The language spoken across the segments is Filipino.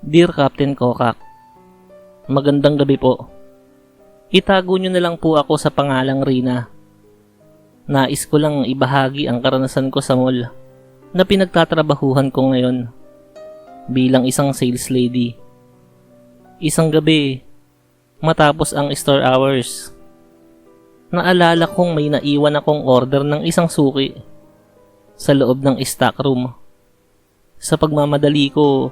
Dear Captain Kokak, magandang gabi po. Itago nyo na lang po ako sa pangalang Rina. Nais ko lang ibahagi ang karanasan ko sa mall na pinagtatrabahuhan ko ngayon bilang isang sales lady. Isang gabi, matapos ang store hours, naalala kong may naiwan akong order ng isang suki sa loob ng stock room. Sa pagmamadali ko,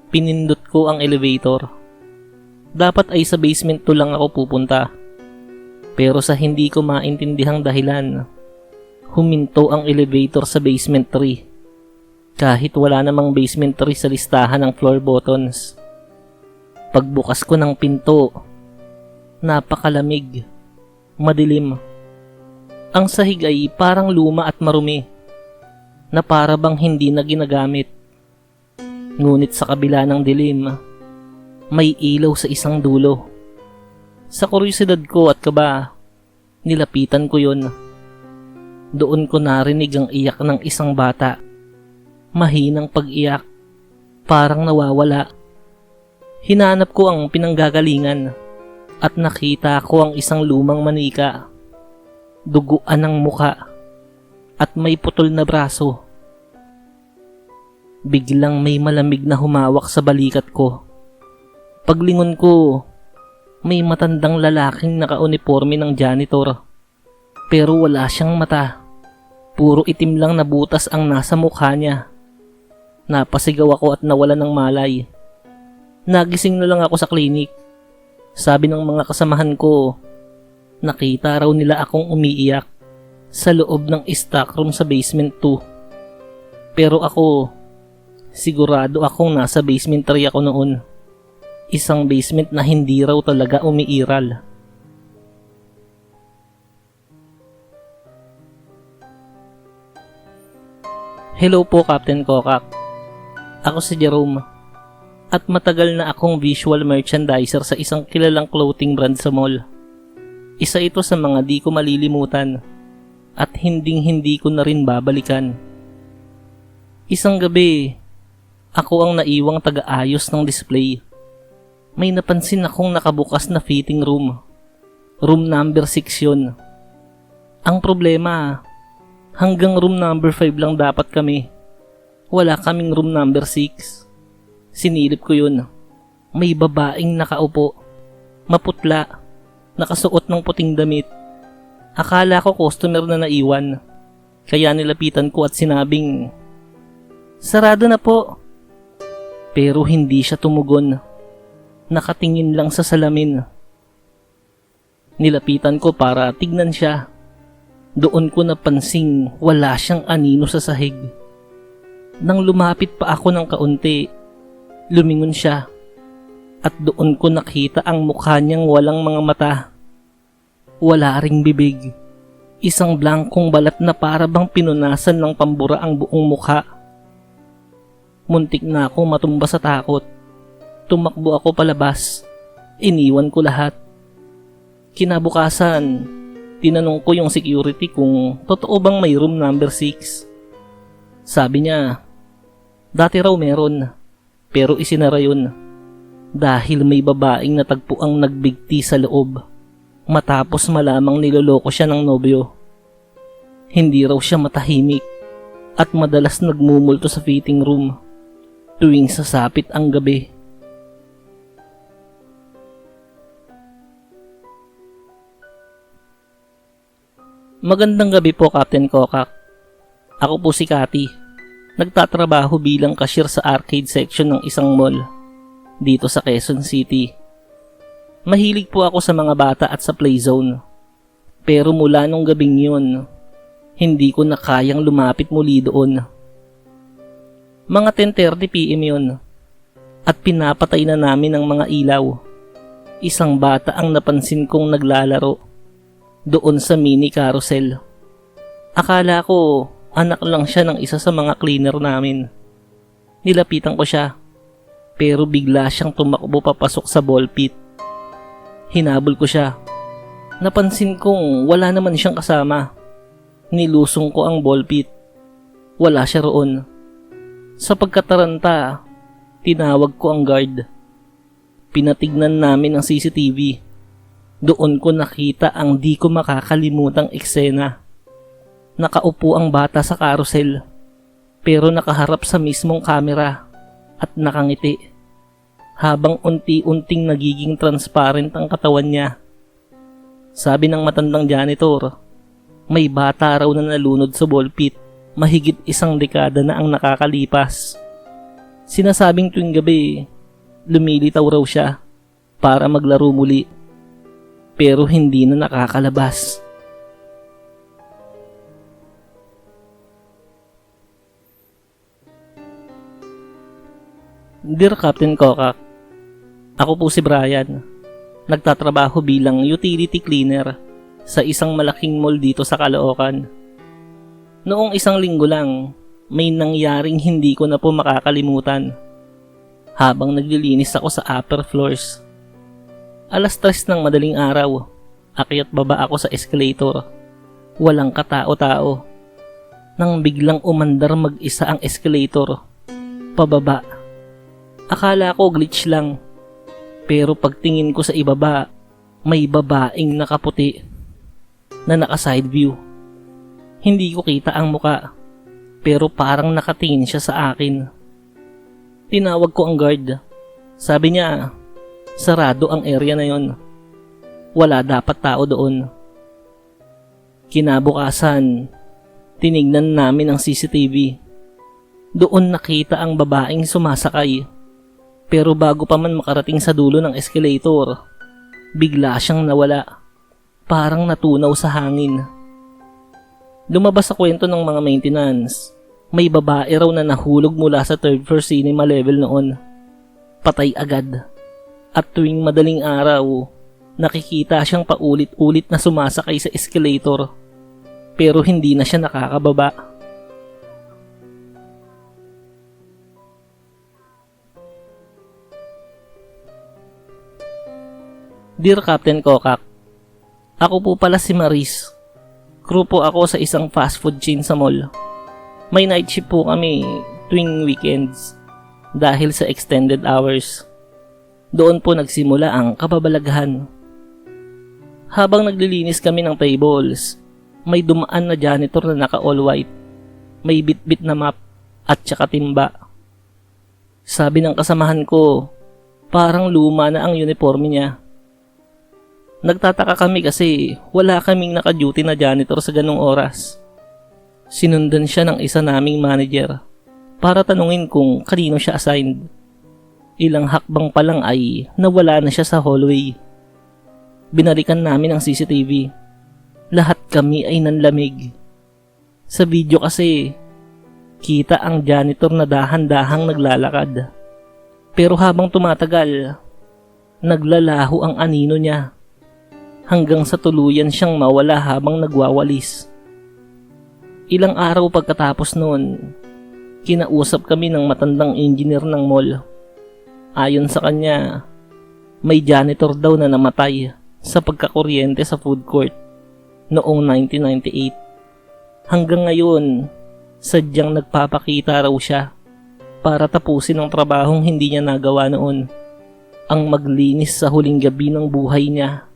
pinindot ko ang elevator. Dapat ay sa basement 2 lang ako pupunta. Pero sa hindi ko maintindihang dahilan, huminto ang elevator sa basement 3. Kahit wala namang basement 3 sa listahan ng floor buttons. Pagbukas ko ng pinto, napakalamig, madilim. Ang sahig ay parang luma at marumi, na para bang hindi na ginagamit. Ngunit sa kabila ng dilim, may ilaw sa isang dulo. Sa kuryosidad ko at kaba, nilapitan ko yon. Doon ko narinig ang iyak ng isang bata. Mahinang pag-iyak, parang nawawala. Hinanap ko ang pinanggagalingan at nakita ko ang isang lumang manika, duguan ng muka at may putol na braso. Biglang may malamig na humawak sa balikat ko. Paglingon ko, may matandang lalaking naka-uniforme ng janitor. Pero wala siyang mata. Puro itim lang na butas ang nasa mukha niya. Napasigaw ako at nawala ng malay. Nagising na lang ako sa klinik. Sabi ng mga kasamahan ko, nakita raw nila akong umiiyak sa loob ng stock room sa basement 2. Pero ako, sigurado akong nasa basement 3 ako noon. Isang basement na hindi raw talaga umiiral. Hello po, Captain Kokak. Ako si Jerome. At matagal na akong visual merchandiser sa isang kilalang clothing brand sa mall. Isa ito sa mga di ko malilimutan at hinding-hindi ko na rin babalikan. Isang gabi, ako ang naiwang taga-ayos ng display. May napansin akong nakabukas na fitting room. Room number 6 yun. Ang problema, hanggang room number 5 lang dapat kami. Wala kaming room number 6. Sinilip ko yun. May babaeng nakaupo. Maputla. Nakasuot ng puting damit. Akala ko customer na naiwan. Kaya nilapitan ko at sinabing, "Sarado na po." Pero hindi siya tumugon. Nakatingin lang sa salamin. Nilapitan ko para tignan siya. Doon ko napansing wala siyang anino sa sahig. Nang lumapit pa ako ng kaunti, lumingon siya. At doon ko nakita ang mukha niyang walang mga mata. Wala ring bibig. Isang blankong balat na para bang pinunasan ng pambura ang buong mukha. Muntik na akong matumba sa takot. Tumakbo ako palabas. Iniwan ko lahat. Kinabukasan, tinanong ko yung security kung totoo bang may room number 6. Sabi niya, dati raw meron, pero isinara yun. Dahil may babaeng natagpo ang nagbigti sa loob. Matapos malamang niloloko siya ng nobyo. Hindi raw siya matahimik at madalas nagmumulto sa fitting room tuwing sasapit ang gabi. Magandang gabi po, Captain Kokak. Ako po si Cathy. Nagtatrabaho bilang cashier sa arcade section ng isang mall dito sa Quezon City. Mahilig po ako sa mga bata at sa playzone. Pero mula nung gabing yun, hindi ko na kayang lumapit muli doon. Mga 10:30 PM yun at pinapatay na namin ang mga ilaw. Isang bata ang napansin kong naglalaro doon sa mini carousel. Akala ko anak lang siya ng isa sa mga cleaner namin. Nilapitan ko siya, pero bigla siyang tumakbo papasok sa ball pit. Hinabol ko siya. Napansin kong wala naman siyang kasama. Nilusong ko ang ball pit. Wala siya roon. Sa pagkataranta, Tinawag ko ang guard. Pinatignan namin ang CCTV. Doon ko nakita ang di ko makakalimutang eksena. Nakaupo ang bata sa carousel, pero nakaharap sa mismong kamera at nakangiti, habang unti-unting nagiging transparent ang katawan niya. Sabi ng matandang janitor, may bata raw na nalunod sa ball pit, mahigit 1 dekada na ang nakakalipas. Sinasabing tuwing gabi, lumilitaw raw siya para maglaro muli, pero hindi na nakakalabas. Dear Captain Kokak, ako po si Brian. Nagtatrabaho bilang utility cleaner sa isang malaking mall dito sa Caloocan. Noong 1 linggo lang, may nangyaring hindi ko na po makakalimutan. Habang naglilinis ako sa upper floors. 3:00 ng madaling araw, akyat baba ako sa escalator. Walang katao-tao. Nang biglang umandar mag-isa ang escalator, pababa. Akala ko glitch lang. Pero pagtingin ko sa ibaba, may babaeng nakaputi na naka-side view. Hindi ko kita ang muka, pero parang nakatingin siya sa akin. Tinawag ko ang guard. Sabi niya, sarado ang area na yon. Wala dapat tao doon. Kinabukasan, tinignan namin ang CCTV. Doon nakita ang babaeng sumasakay. Pero bago pa man makarating sa dulo ng escalator, bigla siyang nawala. Parang natunaw sa hangin. Lumabas sa kwento ng mga maintenance. May babae raw na nahulog mula sa 3rd floor cinema level noon. Patay agad. At tuwing madaling araw, nakikita siyang paulit-ulit na sumasakay sa escalator. Pero hindi na siya nakakababa. Dear Captain Kokak, ako po pala si Maris. Crew po ako sa isang fast food chain sa mall. May night shift po kami tuwing weekends dahil sa extended hours. Doon po nagsimula ang kababalaghan. Habang naglilinis kami ng tables, may dumaan na janitor na naka all white. May bit-bit na map at saka timba. Sabi ng kasamahan ko, parang luma na ang uniforme niya. Nagtataka kami kasi wala kaming naka-duty na janitor sa ganung oras. Sinundan siya ng isa naming manager para tanungin kung kanino siya assigned. Ilang hakbang pa lang ay nawala na siya sa hallway. Binalikan namin ang CCTV. Lahat kami ay nanlamig. Sa video kasi, kita ang janitor na dahan-dahang naglalakad. Pero habang tumatagal, naglalaho ang anino niya. Hanggang sa tuluyan siyang mawala habang nagwawalis. Ilang araw pagkatapos noon, kinausap kami ng matandang engineer ng mall. Ayon sa kanya, may janitor daw na namatay sa pagkakuryente sa food court noong 1998. Hanggang ngayon, sadyang nagpapakita raw siya para tapusin ang trabahong hindi niya nagawa noon, ang maglinis sa huling gabi ng buhay niya.